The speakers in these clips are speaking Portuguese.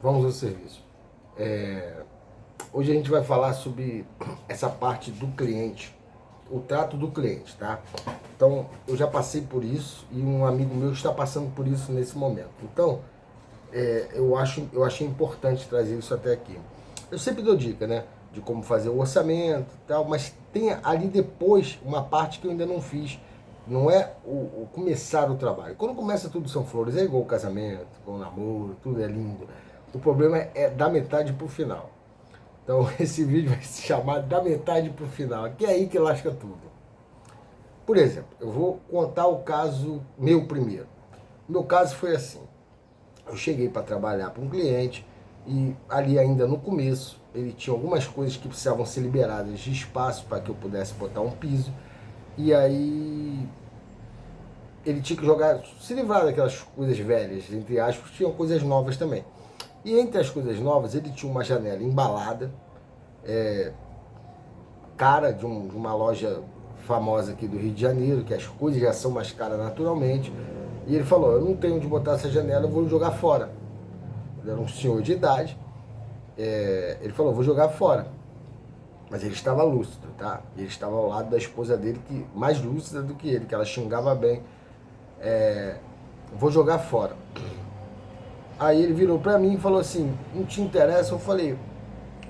Vamos ao serviço. Hoje a gente vai falar sobre essa parte do cliente, o trato do cliente, tá? Então, eu já passei por isso e um amigo meu está passando por isso nesse momento. Então, eu achei importante trazer isso até aqui. Eu sempre dou dica, né? De como fazer o orçamento e tal, mas tem ali depois uma parte que eu ainda não fiz. Não é o começar o trabalho. Quando começa tudo são flores, é igual o casamento, igual o namoro, tudo é lindo. O problema é da metade pro final. Então esse vídeo vai se chamar da metade pro final, que é aí que lasca tudo. Por exemplo, eu vou contar o caso meu primeiro. O meu caso foi assim. Eu cheguei para trabalhar para um cliente e ali ainda no começo ele tinha algumas coisas que precisavam ser liberadas de espaço para que eu pudesse botar um piso. E aí ele tinha que jogar, se livrar daquelas coisas velhas, entre aspas, tinham coisas novas também. E entre as coisas novas, ele tinha uma janela embalada, cara de uma loja famosa aqui do Rio de Janeiro, que as coisas já são mais caras naturalmente. E ele falou, eu não tenho onde botar essa janela, eu vou jogar fora. Ele era um senhor de idade. Ele falou, vou jogar fora. Mas ele estava lúcido, tá? Ele estava ao lado da esposa dele, que mais lúcida do que ele, que ela xingava bem. Vou jogar fora. Aí ele virou para mim e falou assim, não te interessa? Eu falei,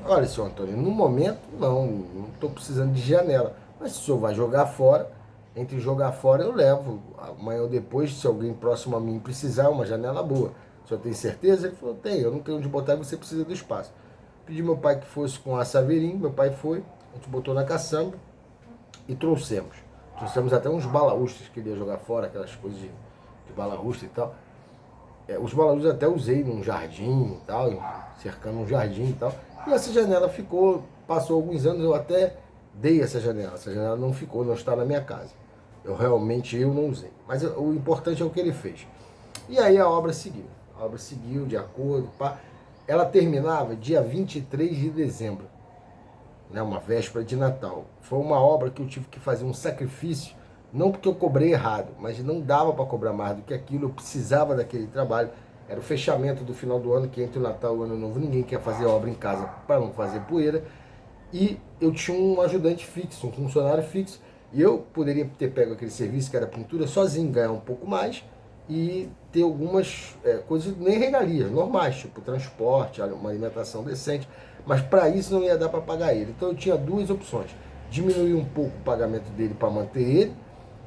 olha, senhor Antônio, no momento não estou precisando de janela. Mas se o senhor vai jogar fora, entre jogar fora eu levo. Amanhã ou depois, se alguém próximo a mim precisar, uma janela boa. O senhor tem certeza? Ele falou, tem, eu não tenho onde botar e você precisa do espaço. Pedi meu pai que fosse com a Saveirinho, meu pai foi, a gente botou na caçamba e trouxemos. Trouxemos até uns balaústres que ele ia jogar fora, aquelas coisas de balaústre e tal. Os balaústres até usei num jardim e tal, cercando um jardim e tal. E essa janela ficou, passou alguns anos, eu até dei essa janela não ficou, não está na minha casa. Eu não usei. Mas o importante é o que ele fez. E aí a obra seguiu de acordo, pá. Ela terminava dia 23 de dezembro, né, uma véspera de Natal. Foi uma obra que eu tive que fazer um sacrifício, não porque eu cobrei errado, mas não dava para cobrar mais do que aquilo, eu precisava daquele trabalho. Era o fechamento do final do ano, que entre o Natal e o Ano Novo ninguém quer fazer obra em casa para não fazer poeira. E eu tinha um ajudante fixo, um funcionário fixo, e eu poderia ter pego aquele serviço que era pintura sozinho, ganhar um pouco mais e ter algumas coisas, nem regalias, normais, tipo transporte, uma alimentação decente, mas para isso não ia dar para pagar ele. Então eu tinha duas opções: diminuir um pouco o pagamento dele para manter ele,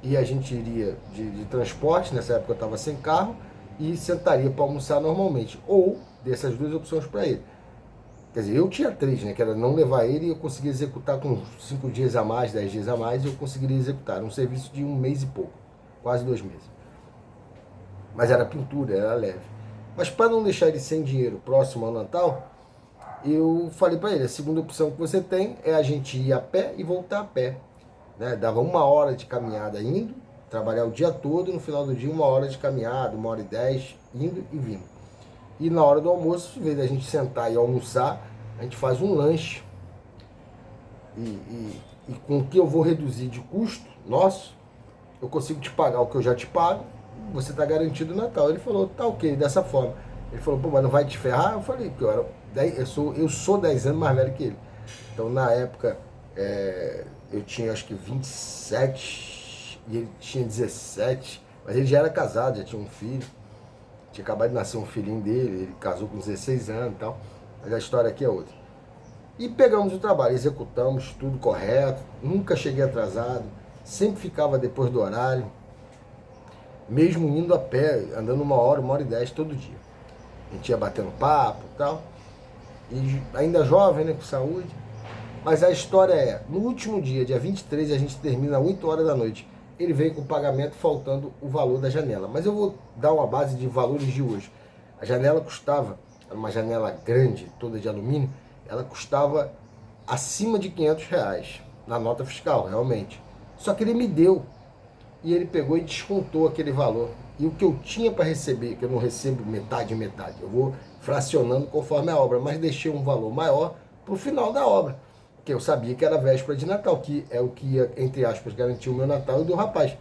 e a gente iria de transporte, nessa época eu estava sem carro, e sentaria para almoçar normalmente, ou dessas duas opções para ele. Quer dizer, eu tinha três, né? Que era não levar ele e eu conseguia executar com 5 dias a mais, 10 dias a mais, eu conseguiria executar. Era um serviço de 1 mês e pouco, quase 2 meses. Mas era pintura, era leve. Mas para não deixar ele sem dinheiro próximo ao Natal, eu falei para ele, a segunda opção que você tem é a gente ir a pé e voltar a pé. Né? Dava 1 hora de caminhada indo, trabalhar o dia todo, no final do dia 1 hora de caminhada, 1 hora e 10, indo e vindo. E na hora do almoço, em vez da gente sentar e almoçar, a gente faz um lanche. E com o que eu vou reduzir de custo nosso, eu consigo te pagar o que eu já te pago, você está garantido o Natal. Ele falou, tá ok, dessa forma. Ele falou, pô, mas não vai te ferrar? Eu falei, que eu sou 10 anos mais velho que ele. Então, na época, eu tinha acho que 27 e ele tinha 17, mas ele já era casado, já tinha um filho. Tinha acabado de nascer um filhinho dele, ele casou com 16 anos e tal. Mas a história aqui é outra. E pegamos o trabalho, executamos tudo correto, nunca cheguei atrasado, sempre ficava depois do horário, mesmo indo a pé, andando 1 hora e 10 todo dia. A gente ia batendo papo e tal, e ainda jovem, né, com saúde. Mas a história é, no último dia 23, a gente termina 8 horas da noite. Ele veio com o pagamento faltando o valor da janela. Mas eu vou dar uma base de valores de hoje. A janela custava, era uma janela grande, toda de alumínio, ela custava acima de R$ 500 na nota fiscal, realmente. Só que ele me deu, e ele pegou e descontou aquele valor. E o que eu tinha para receber, que eu não recebo metade e metade, eu vou fracionando conforme a obra, mas deixei um valor maior para o final da obra, porque eu sabia que era véspera de Natal, que é o que ia, entre aspas, garantir o meu Natal e do rapaz.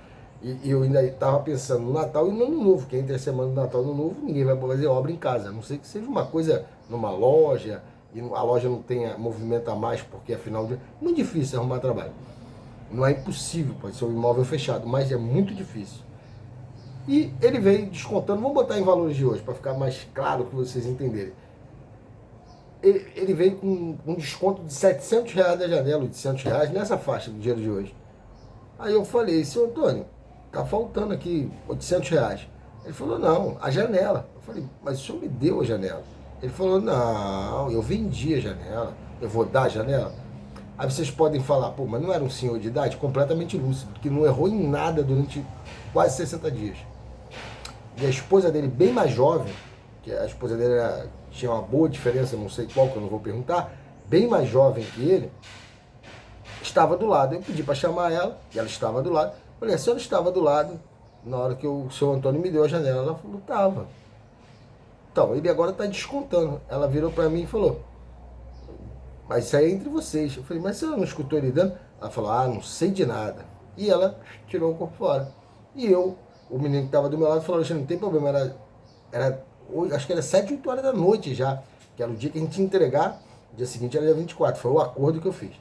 E eu ainda estava pensando no Natal e no Ano Novo, que entre a semana do Natal e Ano Novo ninguém vai fazer obra em casa, a não ser que seja uma coisa numa loja, e a loja não tenha movimento a mais, porque afinal de... Muito difícil arrumar trabalho. Não é impossível, pode ser um imóvel fechado, mas é muito difícil. E ele veio descontando, vamos botar em valores de hoje, para ficar mais claro que vocês entenderem. Ele veio com um desconto de R$ 700 da janela, R$ 800, nessa faixa do dinheiro de hoje. Aí eu falei, seu Antônio, tá faltando aqui R$ 800. Ele falou, não, a janela. Eu falei, mas o senhor me deu a janela. Ele falou, não, eu vendi a janela, eu vou dar a janela. Aí vocês podem falar, pô, mas não era um senhor de idade completamente lúcido, que não errou em nada durante quase 60 dias. E a esposa dele, bem mais jovem, que a esposa dele tinha uma boa diferença, não sei qual, que eu não vou perguntar, bem mais jovem que ele, estava do lado. Eu pedi para chamar ela, e ela estava do lado. Eu falei, a senhora estava do lado na hora que o seu Antônio me deu a janela. Ela falou, estava. Então, ele agora está descontando. Ela virou para mim e falou, mas isso aí é entre vocês. Eu falei, mas você não escutou ele dando? Ela falou, não sei de nada. E ela tirou o corpo fora. E eu, o menino que estava do meu lado, falou, Alexandre, não tem problema, acho que era 7, 8 horas da noite já, que era o dia que a gente ia entregar, o dia seguinte era dia 24, foi o acordo que eu fiz.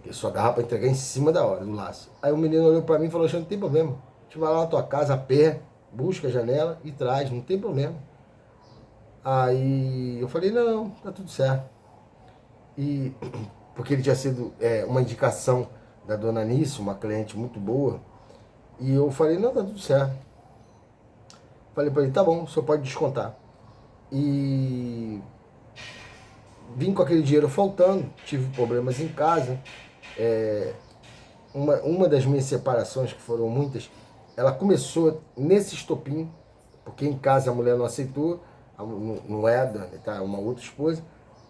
Eu só dava para entregar em cima da hora, do laço. Aí o menino olhou para mim e falou, Alexandre, não tem problema, a gente vai lá na tua casa a pé, busca a janela e traz, não tem problema. Aí eu falei, não, tá tudo certo. E porque ele tinha sido uma indicação da dona Nice, uma cliente muito boa, e eu falei, não, tá tudo certo. Falei para ele, tá bom, o senhor pode descontar. E vim com aquele dinheiro faltando, tive problemas em casa. Uma das minhas separações, que foram muitas, ela começou nesse estopim, porque em casa a mulher não aceitou, não é a Dani, tá? Uma outra esposa,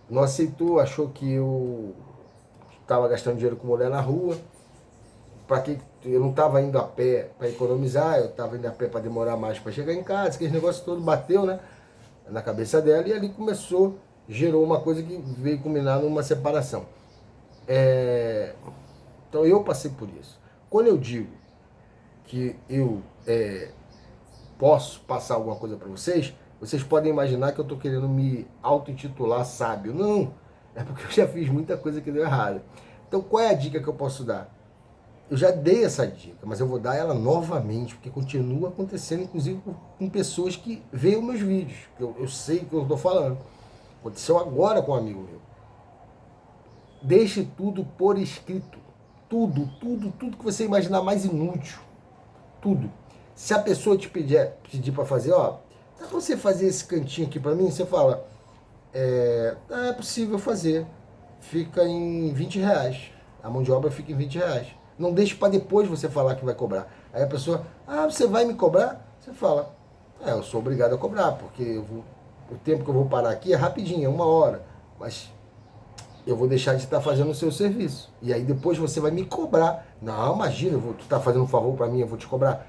não aceitou, achou que eu estava gastando dinheiro com mulher na rua, para que eu não estava indo a pé para economizar, eu estava indo a pé para demorar mais para chegar em casa, aquele negócio todo bateu, né, na cabeça dela, e ali gerou uma coisa que veio culminar numa separação. Então eu passei por isso. Quando eu digo que eu posso passar alguma coisa para vocês, vocês podem imaginar que eu estou querendo me auto-intitular sábio. Não, é porque eu já fiz muita coisa que deu errado. Então qual é a dica que eu posso dar? Eu já dei essa dica, mas eu vou dar ela novamente, porque continua acontecendo, inclusive com pessoas que veem os meus vídeos. Eu sei o que eu estou falando. Aconteceu agora com um amigo meu. Deixe tudo por escrito. Tudo que você imaginar mais inútil. Tudo. Se a pessoa te pedir para fazer, dá pra você fazer esse cantinho aqui para mim? Você fala, é possível fazer. Fica em R$ 20. A mão de obra fica em R$ 20. Não deixe para depois você falar que vai cobrar. Aí a pessoa, você vai me cobrar? Você fala, eu sou obrigado a cobrar, porque o tempo que eu vou parar aqui é rapidinho, é 1 hora. Mas eu vou deixar de estar fazendo o seu serviço. E aí depois você vai me cobrar. Não, imagina, tu está fazendo um favor para mim, eu vou te cobrar.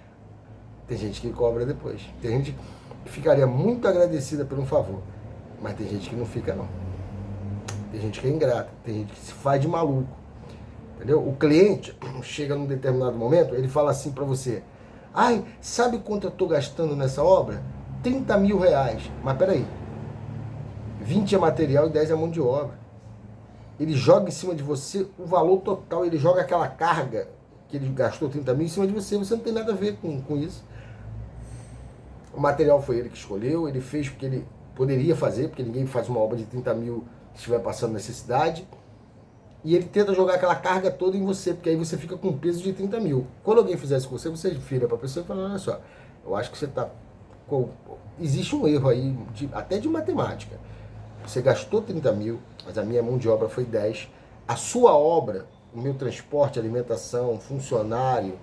Tem gente que cobra depois. Tem gente que ficaria muito agradecida por um favor. Mas tem gente que não fica, não. Tem gente que é ingrata. Tem gente que se faz de maluco. Entendeu? O cliente chega num determinado momento, ele fala assim para você, sabe quanto eu estou gastando nessa obra? R$ 30 mil. Mas peraí, 20 é material e 10 é mão de obra. Ele joga em cima de você o valor total, ele joga aquela carga que ele gastou 30 mil em cima de você, você não tem nada a ver com isso. O material foi ele que escolheu, ele fez porque ele poderia fazer, porque ninguém faz uma obra de 30 mil se estiver passando necessidade. E ele tenta jogar aquela carga toda em você, porque aí você fica com um peso de 30 mil. Quando alguém fizer isso com você, você vira para a pessoa e fala, olha só, eu acho que você está... Existe um erro aí, até de matemática. Você gastou 30 mil, mas a minha mão de obra foi 10. A sua obra, o meu transporte, alimentação, funcionário,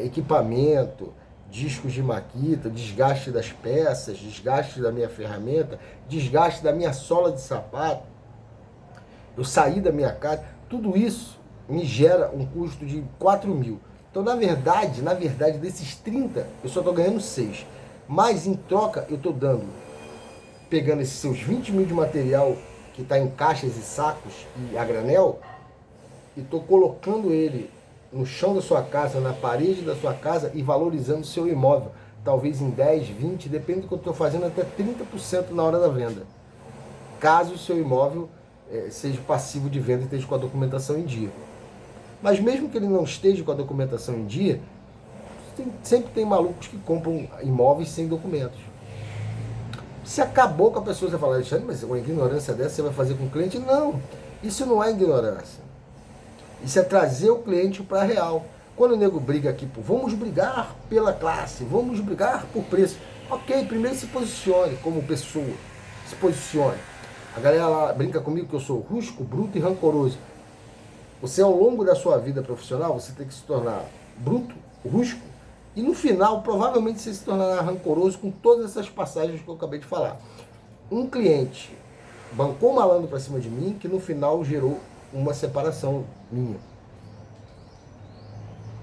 equipamento, discos de maquita, desgaste das peças, desgaste da minha ferramenta, desgaste da minha sola de sapato, eu saí da minha casa, tudo isso me gera um custo de 4 mil. Então, na verdade, desses 30, eu só estou ganhando 6. Mas, em troca, eu estou pegando esses seus 20 mil de material que está em caixas e sacos e a granel, e estou colocando ele no chão da sua casa, na parede da sua casa e valorizando o seu imóvel. Talvez em 10, 20, depende do que eu estou fazendo, até 30% na hora da venda. Caso o seu imóvel seja passivo de venda e esteja com a documentação em dia. Mas mesmo que ele não esteja com a documentação em dia, sempre tem malucos que compram imóveis sem documentos. Se acabou com a pessoa, você fala, Alexandre, mas uma ignorância dessa você vai fazer com o cliente? Não, isso não é ignorância. Isso é trazer o cliente para a real. Quando o nego briga aqui, vamos brigar pela classe, vamos brigar por preço. Ok, primeiro se posicione como pessoa, se posicione. A galera lá brinca comigo que eu sou rústico, bruto e rancoroso. Você, ao longo da sua vida profissional, você tem que se tornar bruto, rústico, e no final, provavelmente, você se tornará rancoroso com todas essas passagens que eu acabei de falar. Um cliente bancou malandro para cima de mim, que no final gerou uma separação minha.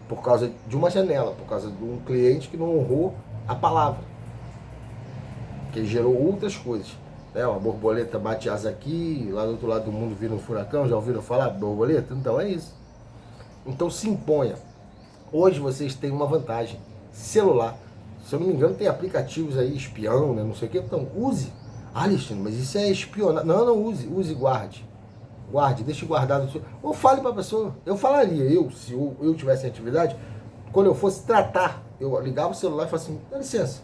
Por causa de uma janela, por causa de um cliente que não honrou a palavra. Que gerou outras coisas. Uma borboleta bate asa aqui, lá do outro lado do mundo vira um furacão, já ouviram falar de borboleta? Então é isso. Então se imponha. Hoje vocês têm uma vantagem. Celular. Se eu não me engano, tem aplicativos aí, espião, né? Não sei o que. Então use. Ah, Alexandre, mas isso é espionagem. Não, não use. Use e guarde. Guarde, deixe guardado. Ou fale para a pessoa. Eu falaria, se eu tivesse em atividade, quando eu fosse tratar, eu ligava o celular e falava assim, dá licença.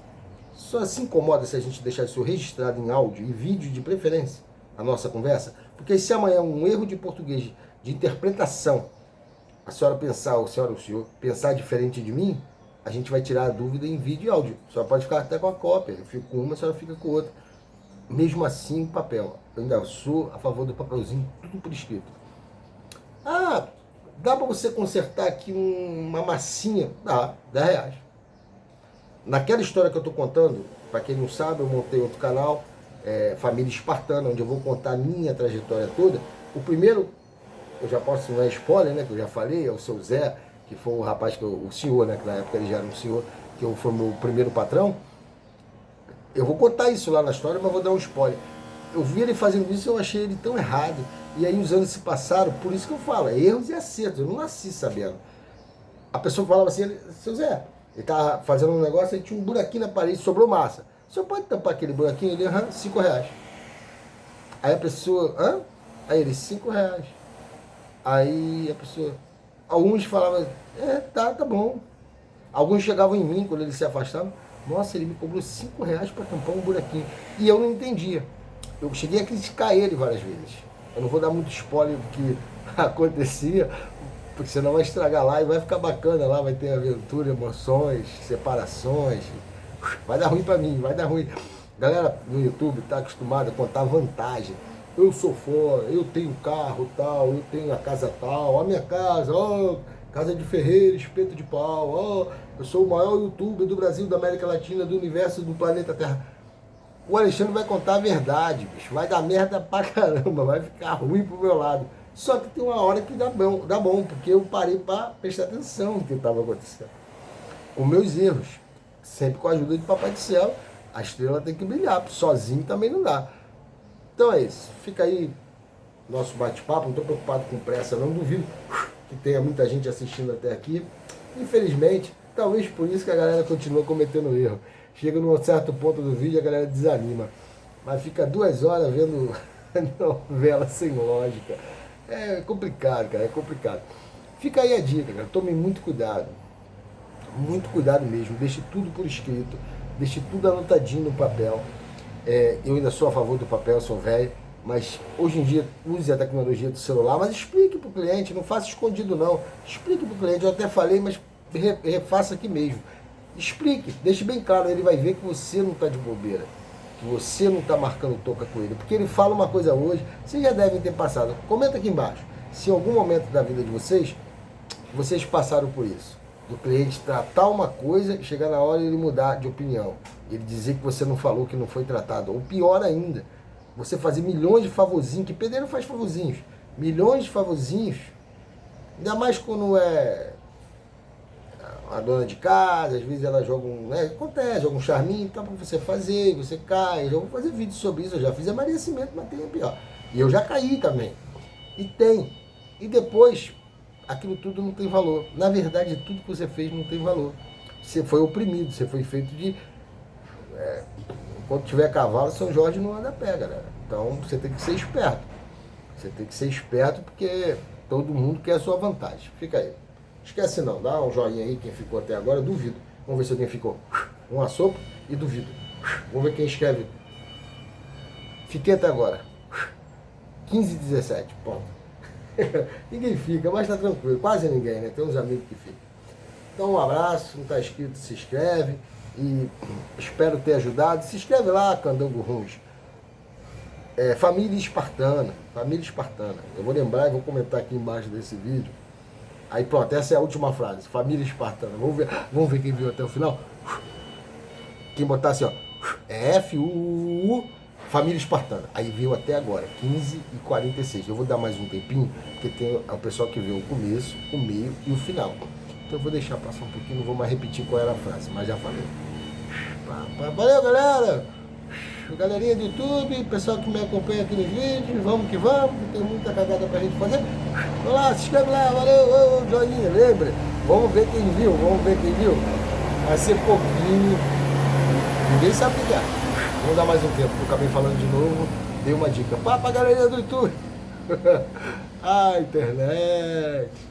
Só se incomoda se a gente deixar isso registrado em áudio e vídeo de preferência, a nossa conversa? Porque se amanhã um erro de português, de interpretação, a senhora pensar, ou a senhora ou o senhor, pensar diferente de mim, a gente vai tirar a dúvida em vídeo e áudio. A senhora pode ficar até com a cópia, eu fico com uma, a senhora fica com outra. Mesmo assim, papel. Eu ainda sou a favor do papelzinho, tudo por escrito. Ah, dá para você consertar aqui uma massinha? Dá, R$10. Naquela história que eu estou contando, para quem não sabe, eu montei outro canal, Família Espartana, onde eu vou contar a minha trajetória toda. O primeiro, eu já posso, não é spoiler, né, que eu já falei, é o seu Zé, que foi o rapaz, o senhor, né, que na época ele já era um senhor, que foi o meu primeiro patrão. Eu vou contar isso lá na história, mas vou dar um spoiler. Eu vi ele fazendo isso e eu achei ele tão errado. E aí os anos se passaram, por isso que eu falo, erros e acertos. Eu não nasci sabendo. A pessoa falava assim, seu Zé, ele estava fazendo um negócio, aí tinha um buraquinho na parede, sobrou massa. O senhor pode tampar aquele buraquinho? Ele, R$5. Aí a pessoa, Aí ele, R$5. Aí a pessoa, alguns falavam, tá bom. Alguns chegavam em mim, quando ele se afastava, nossa, ele me cobrou R$5 para tampar um buraquinho. E eu não entendia. Eu cheguei a criticar ele várias vezes. Eu não vou dar muito spoiler do que acontecia, porque senão vai estragar lá e vai ficar bacana lá, vai ter aventura, emoções, separações. Vai dar ruim para mim, vai dar ruim. Galera no YouTube tá acostumada a contar vantagem. Eu sou fora, eu tenho carro tal, eu tenho a casa tal, a minha casa, casa de ferreiro, espeto de pau, eu sou o maior youtuber do Brasil, da América Latina, do universo, do planeta Terra. O Alexandre vai contar a verdade, bicho. Vai dar merda pra caramba, vai ficar ruim pro meu lado. Só que tem uma hora que dá bom, porque eu parei para prestar atenção no que estava acontecendo. Com meus erros, sempre com a ajuda de Papai do Céu, a estrela tem que brilhar, sozinho também não dá. Então é isso, fica aí nosso bate-papo, não estou preocupado com pressa, não duvido que tenha muita gente assistindo até aqui. Infelizmente, talvez por isso que a galera continua cometendo erro. Chega num certo ponto do vídeo, a galera desanima. Mas fica 2 horas vendo novela sem lógica. É complicado, cara, é complicado. Fica aí a dica, cara, tome muito cuidado mesmo, deixe tudo por escrito, deixe tudo anotadinho no papel. Eu ainda sou a favor do papel, sou velho, mas hoje em dia use a tecnologia do celular, mas explique para o cliente, não faça escondido não, explique para o cliente, eu até falei, mas refaça aqui mesmo. Explique, deixe bem claro, ele vai ver que você não está de bobeira, que você não está marcando toca com ele, porque ele fala uma coisa hoje, vocês já devem ter passado. Comenta aqui embaixo, se em algum momento da vida de vocês passaram por isso, do cliente tratar uma coisa e chegar na hora ele mudar de opinião, ele dizer que você não falou, que não foi tratado, ou pior ainda, você fazer milhões de favorzinhos, que pedreiro faz favorzinhos, milhões de favorzinhos, ainda mais quando é a dona de casa, às vezes ela joga acontece, joga um charminho, tá pra você fazer, você cai, eu vou fazer vídeo sobre isso, eu já fiz emagrecimento, mas tem pior. E eu já caí também. E depois, aquilo tudo não tem valor. Na verdade, tudo que você fez não tem valor. Você foi oprimido, você foi feito de... Quando tiver cavalo, São Jorge não anda a pé, galera. Então você tem que ser esperto. Você tem que ser esperto porque todo mundo quer a sua vantagem. Fica aí. Esquece não, dá um joinha aí quem ficou até agora, duvido. Vamos ver se alguém ficou. Um assopro e duvido. Vamos ver quem escreve. Fiquei até agora. 15:17, ponto. Ninguém fica, mas tá tranquilo. Quase ninguém, né? Tem uns amigos que ficam. Então um abraço, não tá inscrito, se inscreve. E espero ter ajudado. Se inscreve lá, Candango Runs. Família Espartana. Família Espartana. Eu vou lembrar e vou comentar aqui embaixo desse vídeo. Aí pronto, essa é a última frase. Família Espartana. Vamos ver quem viu até o final. Quem botar assim, ó. FUU. Família Espartana. Aí viu até agora. 15:46. Eu vou dar mais um tempinho, porque tem o pessoal que viu o começo, o meio e o final. Então eu vou deixar passar um pouquinho, não vou mais repetir qual era a frase, mas já falei. Valeu, galera! Galerinha do YouTube, pessoal que me acompanha aqui nos vídeos, vamos que vamos, tem muita cagada pra gente fazer. Vamos lá, se inscreve lá, valeu, joinha, lembra? Vamos ver quem viu, Vai ser pouquinho, ninguém sabe o que é. Vamos dar mais um tempo, eu acabei falando de novo, dei uma dica. Pra galerinha do YouTube! Ah, internet!